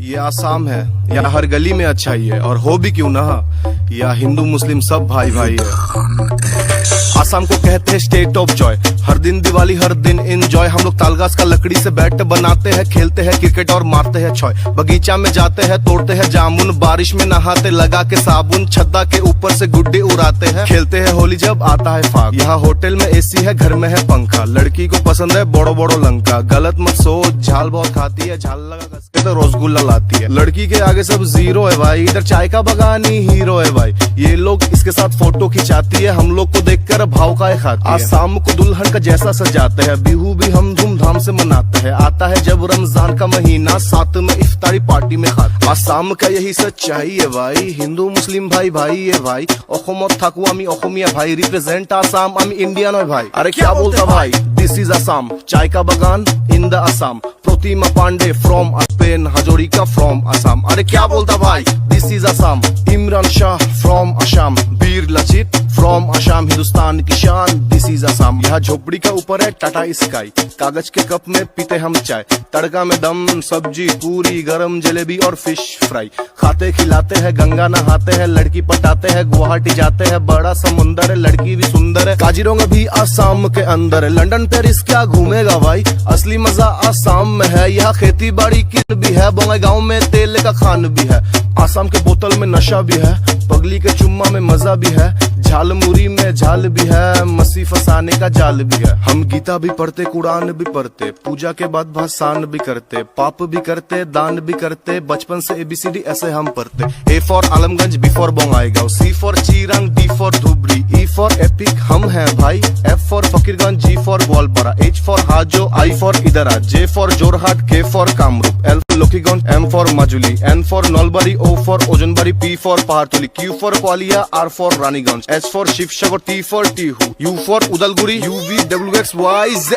ये आसाम है या हर गली में अच्छाई है, और हो भी क्यों ना, या हिंदू मुस्लिम सब भाई भाई है। आसाम को कहते हैं स्टेट ऑफ जॉय, हर दिन दिवाली हर दिन एंजॉय। हम लोग तालगाछ का लकड़ी से बैट बनाते हैं, खेलते हैं क्रिकेट और मारते हैं छॉय। बगीचा में जाते हैं तोड़ते हैं जामुन, बारिश में नहाते लगा के साबुन। छत्ता के ऊपर से गुड्डे उड़ाते हैं, खेलते हैं होली जब आता है फाग। यहाँ होटल में एसी है, घर में है पंखा, लड़की को पसंद है बड़ो बड़ो लंका। गलत मत सोच, झाल बहुत खाती है, झाल लगा के तो रसगुल्ला लाती है। लड़की के आगे सब जीरो है भाई, इधर चाय का बगानी हीरो है भाई। ये लोग इसके साथ फोटो खिंचाती है, हम लोग को देखकर भाव का खाती है। आसाम को दुल्हन का जैसा सजाते हैं, बिहू भी हम धूमधाम से मनाते हैं। आता है जब रमजान का महीना, साथ में इफ्तारी पार्टी में खाते। आसाम का यही सच्चाई है भाई, हिंदू मुस्लिम भाई भाई है भाई। অসমত থাকো আমি অসমীয়া ভাই, रिप्रेजेंट आसाम, আমি इंडियन है भाई। अरे क्या बोलता भाई, दिस इज आसाम, चाय का बगान in the Assam. Pratima Pandey from पेन हाजोरिका फ्रॉम आसाम। अरे क्या बोलता भाई, this is Assam, Imran Shah from Assam, Veer Lachit from Assam, Hindustan की शान, दिस इज आसाम। यहाँ झोपड़ी का ऊपर है टाटा स्काई, कागज के कप में पीते हम चाय। तड़का में दम सब्जी पूरी गरम जलेबी और फिश फ्राई। खाते खिलाते हैं, गंगा नहाते हैं, लड़की पटाते हैं, गुवाहाटी जाते हैं, बड़ा समुंदर है, लड़की भी सुंदर है। काजीरंगा भी आसाम के अंदर है, लंदन पेरिस क्या घूमेगा भाई, असली मजा आसाम में है। यहाँ खेती बाड़ी की भी है, बोंगाईगांव में तेल का खान भी है। आसाम के बोतल में नशा भी है, पगली के चुम्मा में मजा भी है। झालमुरी में झाल भी है, मसी फसाने का जाल भी है। हम गीता भी पढ़ते, कुरान भी पढ़ते, पूजा के बाद भाषण भी करते, पाप भी करते, दान भी करते। बचपन से ABCD ऐसे हम पढ़ते। A for Alamganj, B for Bongaigaon, C for Chirang, D for Dhubri, E for epic हम हैं भाई, F for Fakirganj, G for Goalpara, H for Hajo, I for Idra, J for Jorhat, K for Kamrup, L for Lokiganj, M for Majuli, N for Nalbari, O for Ojanbari, P for Pahartali, Q for Gwalior, R for Raniganj, S for Sivasagar, T for Tihu, U for Udalguri, UVWXYZ।